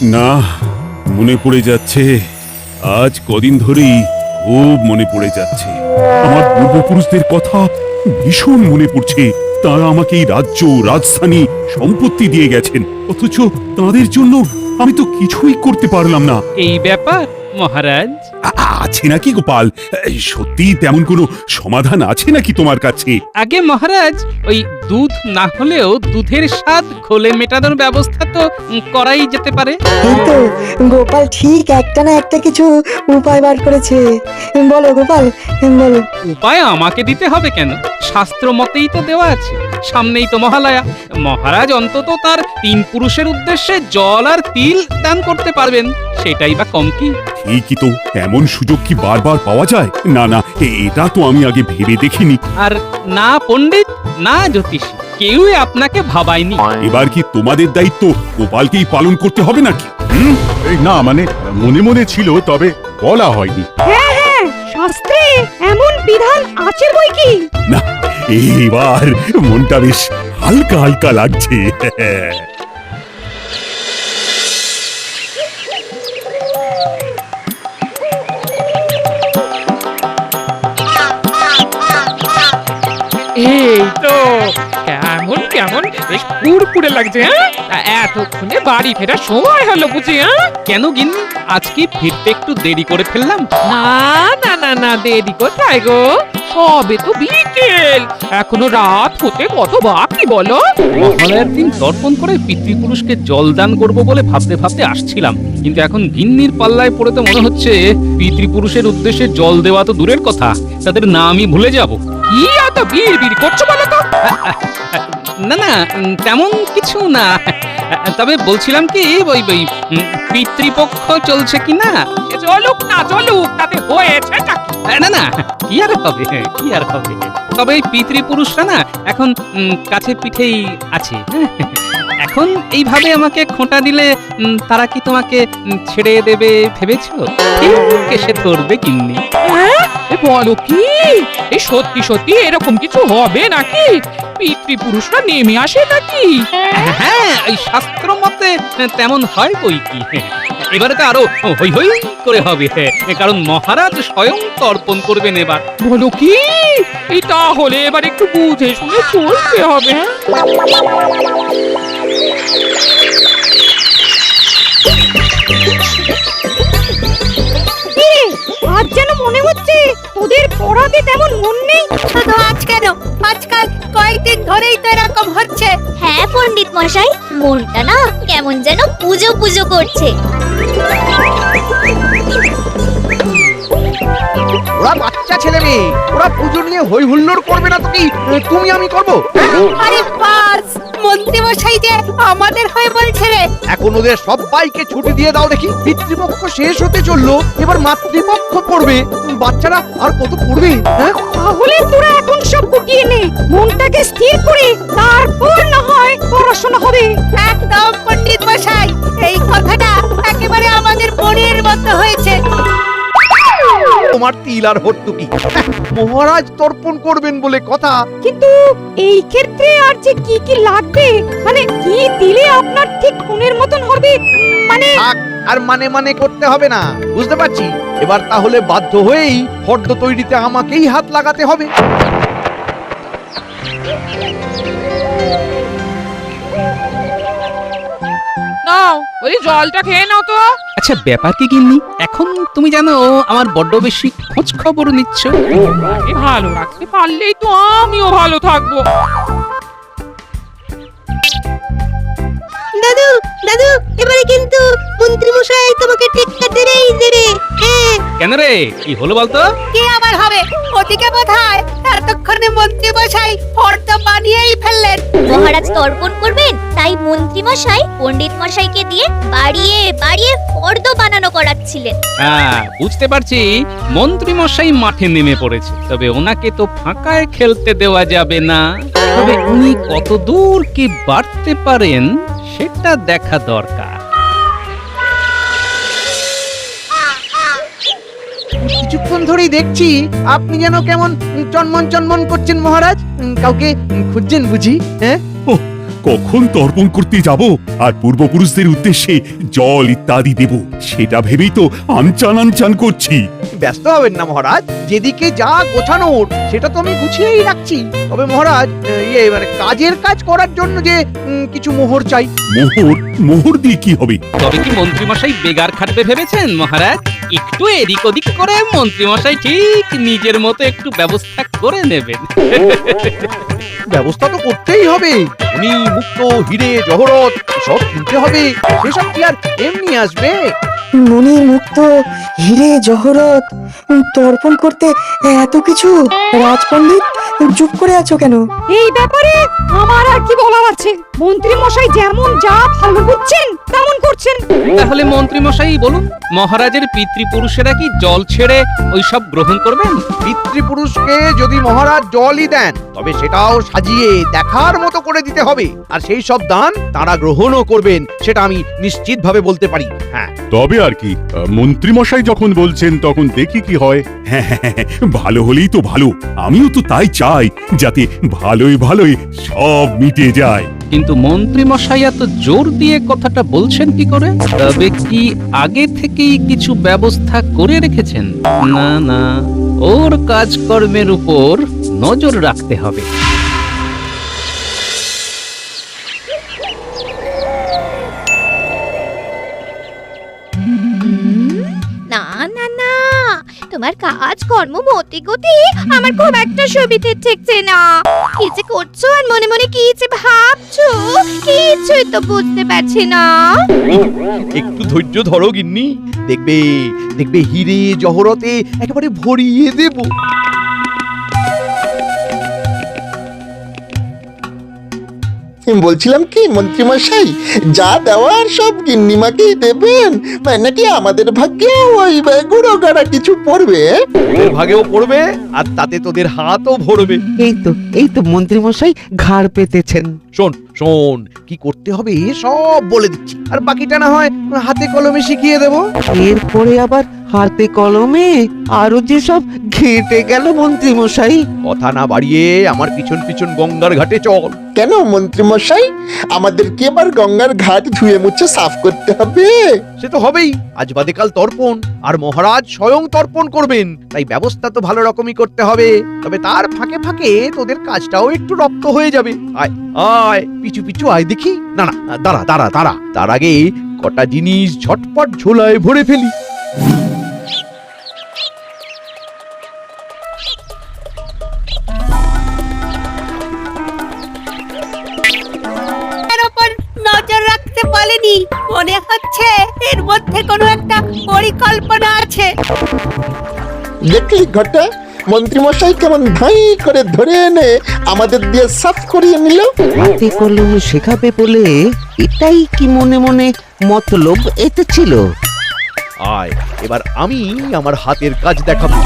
না, মনে পড়ে যাচ্ছে। আজ কদিন ধরেই খুব মনে পড়ে যাচ্ছে। আমার পূর্বপুরুষদের কথা ভীষণ মনে পড়ছে। তারা আমাকে এই রাজ্য, রাজধানী, সম্পত্তি দিয়ে গেছেন, অথচ তাদের জন্য আমি তো কিছুই করতে পারলাম না। এই ব্যাপার মহারাজ। আছে নাকি গোপাল? সত্যি তেমন কোনো সমাধান আছে নাকি তোমার কাছে? আগে মহারাজ, ওই দুধ না হলেও দুধের স্বাদ ঘোলে মেটানোর ব্যবস্থা তো করাই যেতে পারে। এই তো গোপাল ঠিক একটা না একটা কিছু উপায় বার করেছে। বলো গোপাল, বলো। উপায় আমাকে দিতে হবে কেন? শাস্ত্র মতেই তো দেওয়া আছে। সামনেই তো মহালয়া। মহারাজ অন্তত তার 3 পুরুষের উদ্দেশ্যে জল আর তিল দান করতে পারবেন, সেটাই বা কম কি? ঠিকই তো, এমন সুযোগ কি বারবার পাওয়া যায়? না না, এটা তো আমি আগে ভেবে দেখিনি। আর না পণ্ডিত, না জ্যোতিষী, কেউই আপনাকে ভাবায়নি। এবার কি তোমাদের দায়িত্ব গোপালকেই পালন করতে হবে নাকি? না মানে মনে মনে ছিল, তবে বলা হয়নি। শাস্ত্রে এমন বিধান আছে বই কি? না, এবার মনটা বেশ হালকা হালকা লাগছে। এই তো কেমন কেমন বেশ পুরপুরে লাগছে। এতক্ষণে বাড়ি ফেরার সময় হলো বুঝি? কেন গিন্নি, আজকে ফিরতে একটু দেরি করে ফেললাম? না না না না, দেরি কোথায় গো? সবে তো বিকেল, এখনো রাত হতে কত বাকি বলো? মহালয়ার দিন তর্পণ করে পিতৃপুরুষকে জল দান করবো বলে ভাবতে ভাবতে আসছিলাম, কিন্তু এখন গিন্নির পাল্লায় পড়ে তো মনে হচ্ছে পিতৃপুরুষের উদ্দেশ্যে জল দেওয়া তো দূরের কথা, তাদের নামই ভুলে যাব। কি এত বিড় করছো বলো তো? না না, তেমন কিছু না। তবে বলছিলাম কি, ওই পিতৃপক্ষ চলছে কি না? চলুক না চলুক, তাতে হয়েছে না না, কি আর হবে, কি আর হবে। তবে এই পিতৃপুরুষরা না এখন কাছে পিঠেই আছে। এখন এইভাবে আমাকে খোঁটা দিলে তারা কি তোমাকে ছেড়ে দেবে ভেবেছো? কেসে ধরবে গিন্নি? বলো কি? এই সত্যি সত্যি এরকম কিছু হবে নাকি? পিতৃপুরুষরা নেমে আসে নাকি? হ্যাঁ, এই শাস্ত্র মতে তেমন হয় বই কি। এবারে তো আরো হই হই করে হবে, কারণ মহারাজ স্বয়ং তর্পণ করবেন এবার। বলো কি? এই তাহলে এবার একটু বুঝে শুনে চলতে হবে। আজ যেন মনে হচ্ছে তোদের পড়াতে তেমন মন নেই। শুধু আজ কেন, আজকাল কয়েকদিন ধরেই তো এরকম হচ্ছে। হ্যাঁ পণ্ডিত মশাই, মনটা না কেমন যেন পুজো পুজো করছে। ওরা বাচ্চা ছেলে মেয়ে, ওরা পুজো নিয়ে হই হুল্লোড় করবে না তো কি তুমি আমি করবো? আরে বাস, মন্ত্রী মশাই যে আমাদের হয়ে বলছে রে। এখন ওদের সবাইকে ছুটি দিয়ে দাও দেখি। পিতৃপক্ষ শেষ হতে চললো, এবার মাতৃপক্ষ পড়বে। বাচ্চারা আর কত পড়বে? হ্যাঁ, তাহলে তোরা এখন সব গুটিয়ে নে, মনটাকে স্থির করে তারপর না হয় পড়াশোনা হবে। একদম পণ্ডিত মশাই, এই কথাটা একেবারে আমাদের মনের মতো হয়েছে। তোমার তিল আর হর্তুকি, মহারাজ তর্পণ করবেন বলে কথা। কিন্তু এই ক্ষেত্রে আর যে কি কি লাগবে, মানে কি দিলে আপনার ঠিক মনের মতন হবে, মানে থাক, আর মানে মানে করতে হবে না, বুঝতে পারছি। এবার তাহলে বাধ্য হয়েই ফর্দ তৈরিতে আমাকেই হাত লাগাতে হবে। নাও, ওই জলটা খেয়ে নাও তো। আচ্ছা, ব্যাপার কি গিন্নি? এখন তুমি জানো আমার বড্ড বেশি খোঁজ খবর নিচ্ছ। ভালো রাখতে পারলেই তো আমিও ভালো থাকবো। দাদু, দাদু, এবারে কিন্তু মন্ত্রী মশাই তোমাকে টেক্কা দেবেই দেবে। হ্যাঁ, কেন রে, কি হলো বলতো? কি আবার হবে? ওদিকে বোধহয় এতক্ষণে মন্ত্রী মশাই ফর্দ বানিয়েই ফেললেন। মহারাজ তর্পণ করবেন, তাই মন্ত্রী মশাই পণ্ডিত মশাইকে দিয়ে বাড়িয়ে বাড়িয়ে ফর্দ বানানো করাচ্ছিলেন। হ্যাঁ, বুঝতে পারছি মন্ত্রী মশাই মাঠে নেমে পড়েছে, তবে ওনাকে তো ফাঁকায় খেলতে দেওয়া যাবে না। তবে উনি কত দূর কি বাড়তে পারেন সেটা দেখা দরকার। কিছুক্ষণ ধরেই দেখছি আপনি যেন কেমন চনমন চনমন করছেন মহারাজ। কাউকে খুঁজছেন বুঝি? হ্যাঁ, কখন তর্পণ করতে যাব আর পূর্বপুরুষদের উদ্দেশ্যে জল ইত্যাদি দেব সেটা ভেবেই তো আনচান আনচান করছি। ব্যস্ত হবেন না মহারাজ, যেদিকে যা গোছানোর সেটা তো আমি গুছিয়েই রাখছি। তবে মহারাজ মানে কাজের কাজ করার জন্য যে কিছু মোহর চাই। মোহর? মোহর দিয়ে কি হবে? তবে কি মন্ত্রীমশাই বেগার খাটবে ভেবেছেন মহারাজ? একটু এদিক ওদিক করে মন্ত্রীমশাই ঠিক নিজের মতো একটু ব্যবস্থা করে নেবেন। ব্যবস্থা তো করতেই হবে। উনি মুক্ত, হিরে জহরত সব কিনতে হবে। সেসব কি আর এমনি আসবে? মনির মুক্ত, হিরে জহরত তর্পণ করতে এত কিছু? রাজপণ্ডিত চুপ করে আছো কেন? এই ব্যাপারে আমার আর কি বলার আছে? মন্ত্রী মশাই যেমন যা ভালো বুঝছেন তেমন করছেন। তাহলে মন্ত্রীমশাই বলুন, মহারাজের পিতৃপুরুষেরা কি জল ছেড়ে ওইসব গ্রহণ করবেন? পিতৃপুরুষকে যদি মহারাজ জলই দেন তবে সেটাও সাজিয়ে দেখার মতো করে দিতে হবে। আর সেই সব দান তারা গ্রহণও করবেন, সেটা আমি নিশ্চিতভাবে বলতে পারি। হ্যাঁ, তবে আর কি, মন্ত্রীমশাই যখন বলছেন তখন দেখি কি হয়। হ্যাঁ, ভালো হলেই তো ভালো। আমিও তো তাই চাই, যাতে ভালোই ভালোই সব মিটে যায়। কিন্তু মন্ত্রীমশাই এত জোর দিয়ে কথাটা বলছেন কি করে? তবে কি আগে থেকেই কিছু ব্যবস্থা করে রেখেছেন? না না, ওর কাজকর্মের উপর নজর রাখতে হবে। না না না, তোমার কাজ কর্ম মতে গতি আমার খুব একটা সুবিধে ঠেকছে না। কি যে করছো আর মনে মনে কি যে ভাবছো কিছুই তো বুঝতে পারছি না। একটু ধৈর্য ধরো গিন্নি, দেখবে দেখবে হিরে জহরতে একেবারে ভরিয়ে দেব। বলছিলাম কি মন্ত্রীমশাই, যা দেওয়ার সব গিন্নিমাকেই দেবেন, নাকি আমাদের ভাগ্যে ওই গুঁড়ো গাড়া কিছু পড়বে? তোদের ভাগেও পড়বে আর তাতে তোদের হাতও ভরবে। এই তো মন্ত্রীমশাই ঘাড় পেতেছেন। শোন শোন, কি করতে হবে সব বলে দিচ্ছি, আর বাকিটা না হয় হাতে কলমে শিখিয়ে দেব। এরপরে আবার হাতে কলমে আরো যে সব ঘেঁটে গেল মন্ত্রীমশাই। কথা না বাড়িয়ে আমার পিছন পিছন গঙ্গার ঘাটে চল। কেন মন্ত্রীমশাই, আমাদের কি এবার গঙ্গার ঘাট ধুয়ে মুছে সাফ করতে হবে? সে তো হবেই, আজ বাদে কাল তর্পণ, আর মহারাজ স্বয়ং তর্পণ করবেন, তাই ব্যবস্থা তো ভালো রকমই করতে হবে। তবে তার ফাঁকে ফাঁকে তোদের কাজটাও একটু রপ্ত হয়ে যাবে। আয় আয়, পিছু পিছু আয় দেখি। না না, দাঁড়া দাঁড়া দাঁড়া, তার আগে কটা জিনিস ঝটপট ঝোলায় ভরে ফেলি। নজর রাখতে পারেনি, মনে হচ্ছে এর মধ্যে কোনো একটা পরিকল্পনা আছে। দেখলি ঘটা, মন্ত্রীমশাই কেমন ধাই করে ধরে এনে আমাদের দিয়ে সাফ করিয়ে নিল। হাতে কলমে শেখাবে বলে এটাই কি মনে মনে মতলব এতে ছিল? আয়, এবার আমি আমার হাতের কাজ দেখাবো।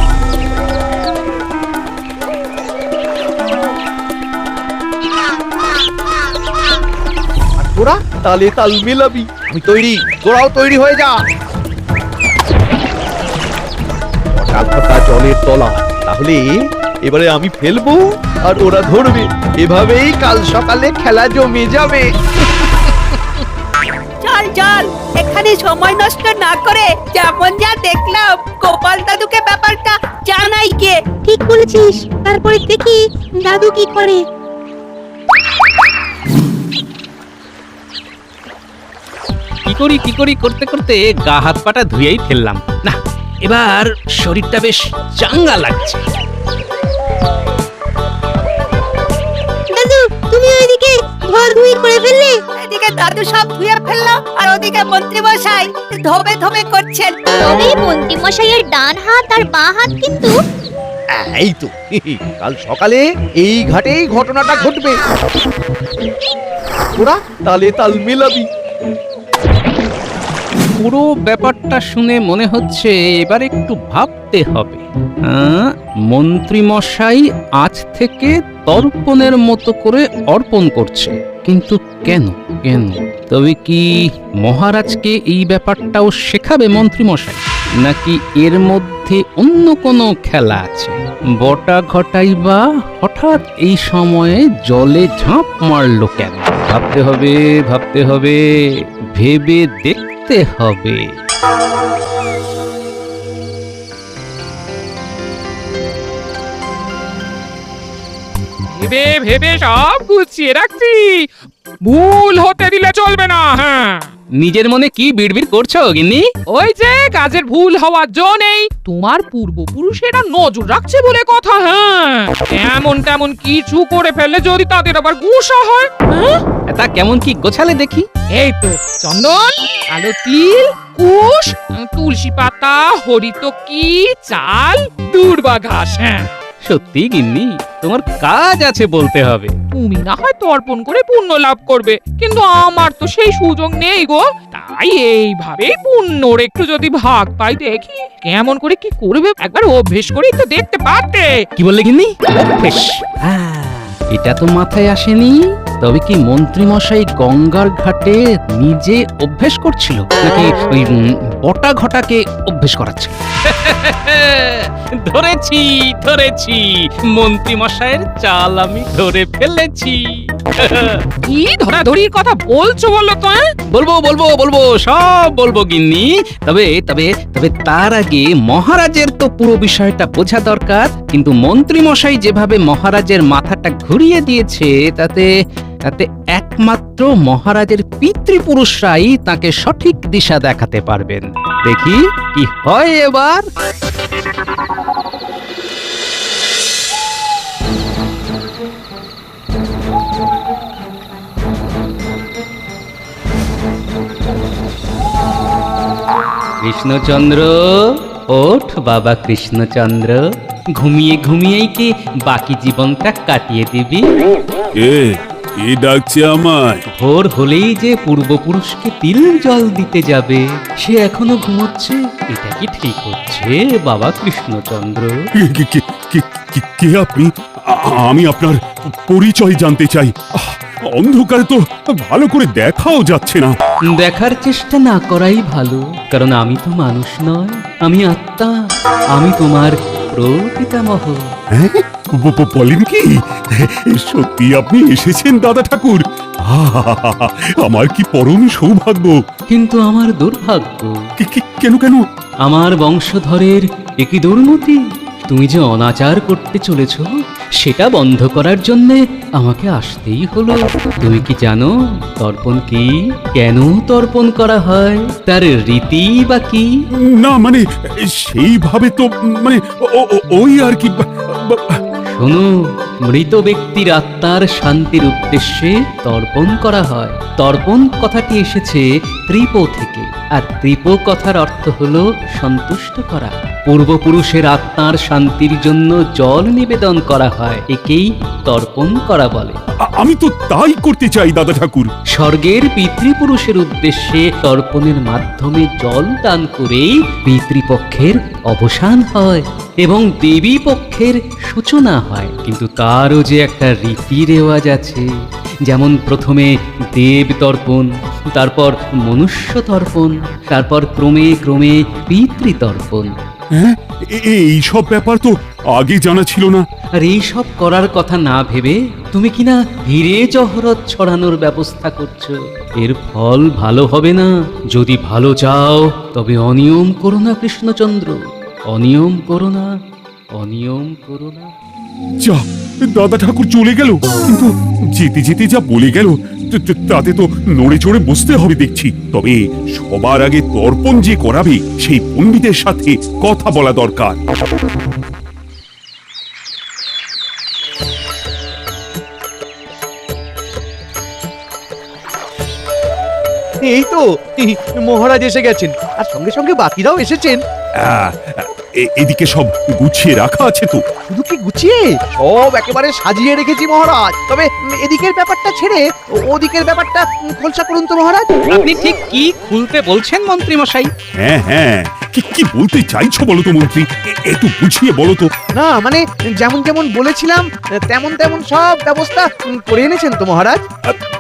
তোরা তালে তাল মেলাবি। আমি তৈরি, তোরাও তৈরি হয়ে যা। ফটা জলের তলা, তাহলে এবারে আমি ফেলবো আর ওরা ধরবে। এভাবেই কাল সকালে খেলা জমে যাবে। চল চল, এখানে সময় নষ্ট না করে যেমন যা দেখলাম গোপাল দাদুকে ব্যাপারটা জানাই কে। ঠিক বলেছিস, তারপরে দেখি দাদু কি করে। কি করি করতে করতে গা হাত পাটা ধুয়েই ফেললাম। না, এবার শরীরটা বেশ চাঙ্গা লাগছে। দাদু, তুমি ওইদিকে ধোয়াধুয়ি করে ফেললে? এদিকে দাদু সব ধুয়ে ফেললো আর ওদিকে মন্ত্রী মশাই ধোবে ধোবে করছেন। তবে মন্ত্রী মশাইয়ের ডান হাত আর বাঁ হাত কিন্তু এই তো কাল সকালে এই ঘাটেই ঘটনাটা ঘটবে। ওরা তালে তাল মেলাবি। পুরো ব্যাপারটা শুনে মনে হচ্ছে এবার একটু ভাবতে হবে। মন্ত্রীমশাই আজ থেকে তর্পণের মতো করে অর্পণ করছে, কিন্তু কেন কেন? তবে কি মহারাজকে এই ব্যাপারটাও শেখাবে মন্ত্রীমশাই, নাকি এর মধ্যে অন্য কোনো খেলা আছে? বটা ঘটাই বা হঠাৎ এই সময়ে জলে ঝাঁপ মারলো কেন? ভাবতে হবে, ভাবতে হবে, ভেবে দেখতে হবে। ভেবে ভেবে সব গুছিয়ে রাখছি, ভুল হতে দিলে চলবে না। হ্যাঁ, নিজের মনে কি বিড়বিড় করছো গিন্নি? ওই যে কাজের ভুল হওয়ার জো নেই, তোমার পূর্বপুরুষেরা নজর রাখছে বলে কথা। হ্যাঁ, এমন তেমন কিছু করে ফেললে যদি তাদের আবার গুসা হয়। হ্যাঁ? তা কেমন কি গোছালে দেখি? এই তো চন্দন, কালো তিল, কুশ, তুলসী পাতা, হরিতকি, চাল, দূর্বা ঘাস। হ্যাঁ, সত্যি গিন্নি, তোমার কাজ আছে বলতে হবে। তুমি না হয় তর্পণ করে পুণ্য লাভ করবে, কিন্তু আমার তো সেই সুযোগ নেই গো। তাই এইভাবে পুণ্যর একটু যদি ভাগ পাই দেখি কেমন করে কি করবে, একবার অভ্যেস করেই তো দেখতে পারতে। কি বললে গিন্নি? অভ্যেস? এটা তো মাথায় আসেনি। তবে কি মন্ত্রী মশাই গঙ্গার ঘাটে নিজে অভ্যেস করছিল, নাকি ওই বটা ঘটাকে অভ্যেস করাচ্ছে? ধরেছি ধরেছি, মন্ত্রী মশাইয়ের চাল আমি ধরে ফেলেছি। কি ধরাধরির কথা বলছো বলো তো? বলবো বলবো বলবো, সব বলবো গিন্নি। তবে তবে তবে তার আগে মহারাজের তো পুরো বিষয়টা বোঝা দরকার। কিন্তু মন্ত্রী মশাই যেভাবে মহারাজের মাথাটা ঘুরিয়ে দিয়েছে, তাতে তাতে একমাত্র মহারাজের পিতৃপুরুষরাই তাকে সঠিক দিশা দেখাতে পারবেন। দেখি কি হয় এবার। কৃষ্ণচন্দ্র, ওঠ বাবা কৃষ্ণচন্দ্র। ঘুমিয়ে ঘুমিয়েই কি বাকি জীবনটা কাটিয়ে দিবি? কে ডাকছে আমায়? ভোর হলেই যে পূর্বপুরুষকে তিল জল দিতে যাবে, সে এখনো ঘুমোচ্ছে। এটা কি ঠিক হচ্ছে বাবা কৃষ্ণচন্দ্র? কে আপনি? আমি আপনার পরিচয় জানতে চাই। অন্ধকারে তো ভালো করে দেখাও যাচ্ছে না। দেখার চেষ্টা না করাই ভালো, কারণ আমি তো মানুষ নয়, আমি আত্মা। আমি তোমার প্রপিতামহ। হ্যাঁ? বলেন কি? সত্যি আপনি এসেছেন দাদা ঠাকুর? আমার কি পরম সৌভাগ্য। কিন্তু আমার দুর্ভাগ্য। কেন কেন? আমার বংশধরের একই দুর্মতি। তুমি যে অনাচার করতে চলেছ, সেটা বন্ধ করার জন্য আমাকে আসতেই হলো। তুমি কি জানো তর্পণ কি, কেন তর্পণ করা হয়, তার রীতি বা কি? না মানে সেইভাবে তো, মানে ওই আর কি। শোনো, মৃত ব্যক্তির আত্মার শান্তির উদ্দেশ্যে তর্পণ করা হয়। তর্পণ কথাটি এসেছে ত্রিপ থেকে, আর ত্রিপ কথার অর্থ হলো সন্তুষ্ট করা। পূর্বপুরুষের আত্মার শান্তির জন্য জল নিবেদন করা হয়, একেই তর্পণ করা বলে। আমি তো তাই করতে চাই দাদা ঠাকুর। স্বর্গের পিতৃপুরুষের উদ্দেশ্যে তর্পণের মাধ্যমে জল দান করেই পিতৃপক্ষের অবসান হয় এবং দেবী পক্ষের সূচনা হয়। কিন্তু তারও যে একটা রীতি রেওয়াজ আছে। যেমন প্রথমে দেব তর্পণ, তারপর মনুষ্য তর্পণ, তারপর ক্রমে ক্রমে পিতৃতর্পণ। হ্যাঁ, এই সব ব্যাপার তো আগে জানা ছিল না। আর এই সব করার কথা না ভেবে তুমি কিনা হিরে জহরত ছড়ানোর ব্যবস্থা করছো। এর ফল ভালো হবে না। যদি ভালো চাও তবে অনিয়ম করো না কৃষ্ণচন্দ্র, অনিয়ম করো না, অনিয়ম করো না। যা, দাদা ঠাকুর চলে গেল, কিন্তু যেতে যেতে যা বলে গেল তাতে তো নড়ে চড়ে বসতে হবে দেখছি। তবে সবার আগে তর্পণ যে করাবে সেই পণ্ডিতের সাথে কথা বলা দরকার। এই তো মহারাজ এসে গেছেন, আর সঙ্গে সঙ্গে বাকিরাও এসেছেন। এদিকে সব গুছিয়ে রাখা আছে তো? শুধু কি গুছিয়ে, সব একেবারে সাজিয়ে রেখেছি মহারাজ। তবে এদিকের ব্যাপারটা ছেড়ে ওদিকের ব্যাপারটা খোলসা করুন তো মহারাজ। আপনি ঠিক কি খুলতে বলছেন মন্ত্রী মশাই? হ্যাঁ হ্যাঁ, কি বলতে চাইছো বলো তো মন্ত্রী, একটু বুঝিয়ে বলো তো। না মানে যেমন যেমন বলেছিলাম তেমন তেমন সব ব্যবস্থা করে এনেছেন তো মহারাজ?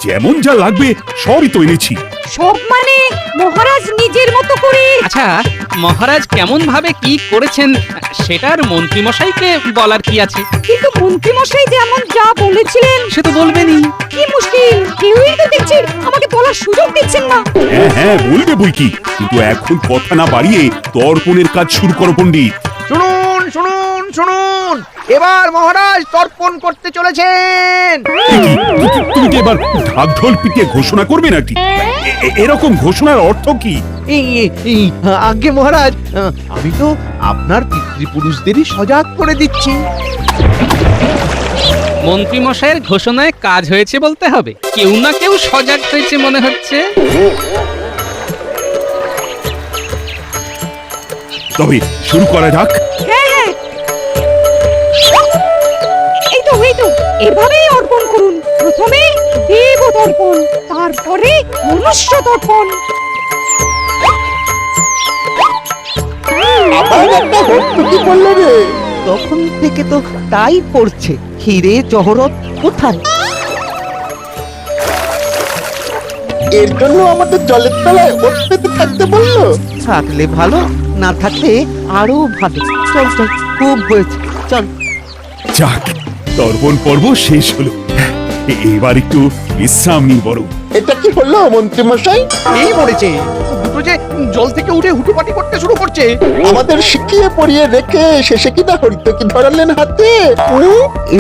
যেমন যা লাগবে সবই তো এনেছি। সব মানে মহারাজ নিজের মতো করে? আচ্ছা মহারাজ কেমন ভাবে কি করেছেন সেটার মন্ত্রীমশাইকে বলার কি আছে? কিন্তু মন্ত্রীমশাই যেমন যা বলেছিলেন সে তো বলবেনই। কি মুশকিল, কেউই তো দেখছি আমাকে বলার সুযোগ দিচ্ছেন না। হ্যাঁ হ্যাঁ বলবে বই কি, কিন্তু এখন কথা না বাড়িয়ে তর্পণের কাজ শুরু করো পণ্ডিত। শুনুন শুনুন শুনুন, এবার মহারাজ তর্পণ করতে চলেছেন। তুমি কি এবার ঢাক ঢোল পিটিয়ে ঘোষণা করবে নাকি? এরকম ঘোষণার অর্থ কি? আজ্ঞে মহারাজ, আমি তো আপনার পিতৃপুরুষদেরই সজাগ করে দিচ্ছি। মন্ত্রীমশাইয়ের ঘোষণায় কাজ হয়েছে বলতে হবে, কেউ না কেউ সজাগ হয়েছে মনে হচ্ছে। তবে শুরু করা যাক। হ্যাঁ হ্যাঁ, এই তো এভাবেই অর্পণ করুন। প্রথমে দেব তর্পণ, তারপরে মনুষ্য তর্পণ। আবার একটা হট্টুকি বললো রে। তখন থেকে তো তাই করছে। হিরে জহরত কোথায়? এর জন্য আমাদের জলের তলায় ওট পেতে থাকতে বললো। থাকলে ভালো, না থাকলে আরো ভালো। চল চল, খুব হয়েছে, চল। যাক, তর্পণ পর্ব শেষ হলো, এবার একটু বিশ্রাম নিই বরং। এটা কি হলো মন্ত্রী মশাই? এই মরেছে, দুটো যে জল থেকে উঠে হুটোপাটি করতে শুরু করছে। আমাদের শিখিয়ে পড়িয়ে রেখে শেষে কিনা হরিতকি ধরালেন হাতে।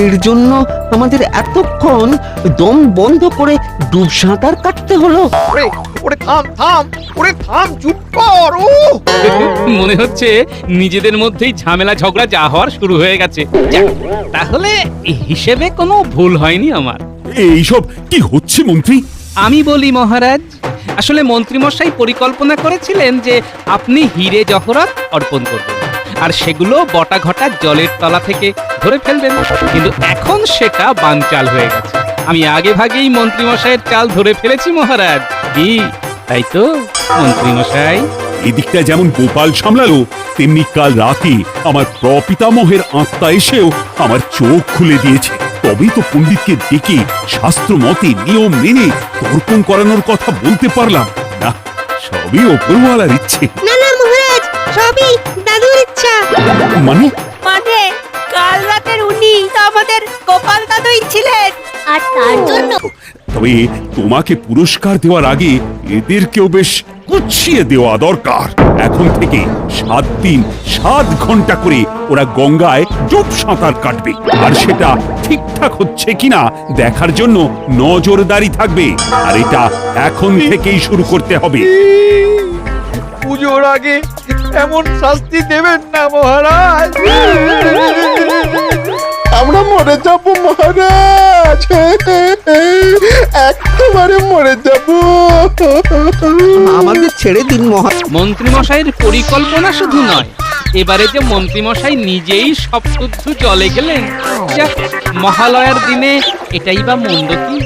এর জন্য আমাদের এতক্ষণ দম বন্ধ করে ডুব সাঁতার কাটতে হলো। ওরে ওরে থাম থাম, ওরে থাম, চুপ কর। ও মনে হচ্ছে নিজেদের মধ্যেই ঝামেলা ঝগড়া যা হওয়ার শুরু হয়ে গেছে। যাক, তাহলে এই হিসেবে কোনো ভুল হয়নি আমার। এইসব কি হচ্ছে মন্ত্রী? আমি বলি মহারাজ, আসলে মন্ত্রীমশাই পরিকল্পনা করেছিলেন যে আপনি হিরে জহরত অর্পণ করবেন আর সেগুলো বটা ঘটা জলের তলা থেকে ধরে ফেলবেন, কিন্তু এখন সেটা বানচাল হয়ে গেছে। আমি আগে ভাগেই মন্ত্রীমশাইয়ের চাল ধরে ফেলেছি মহারাজ। কি তাই তো মন্ত্রীমশাই? এদিকটা যেমন গোপাল সামলালো, তেমনি কাল রাতে আমার প্রপিতামহের আত্মা এসেও আমার চোখ খুলে দিয়েছে। তবেই তো পণ্ডিতকে ডেকে শাস্ত্র মতে নিয়ম মেনে তর্পণ করানোর কথা বলতে পারলাম। না, সবই ওপরওয়ালার ইচ্ছে। না না মহারাজ, সবই দাদুর ইচ্ছা। মানে মানে কাল রাতের উনি তো আমাদের গোপাল দাদুই ছিলেন। আর তার জন্য তবে তোমাকে পুরস্কার দেওয়ার আগে এদেরকেও বেশ গুছিয়ে দেওয়া দরকার। এখন থেকে 7 দিন 7 ঘন্টা করে ওরা গঙ্গায় ডুব সাঁতার কাটবে, আর সেটা ঠিকঠাক হচ্ছে কিনা দেখার জন্য নজরদারি থাকবে। আর এটা এখন থেকেই শুরু করতে হবে। পুজোর আগে এমন শাস্তি দেবেন না মহারাজ। আমরা মরে যাব মহারাজ, একেবারে মরে যাব। আমাদের ছেড়ে দিন মন্ত্রীমশাইয়ের পরিকল্পনা শুধু নয়, এবারে যে মন্ত্রীমশাই নিজেই সব শুদ্ধ জলে গেলেন। যাক, মহালয়ার দিনে এটাই বা মন্দ কি?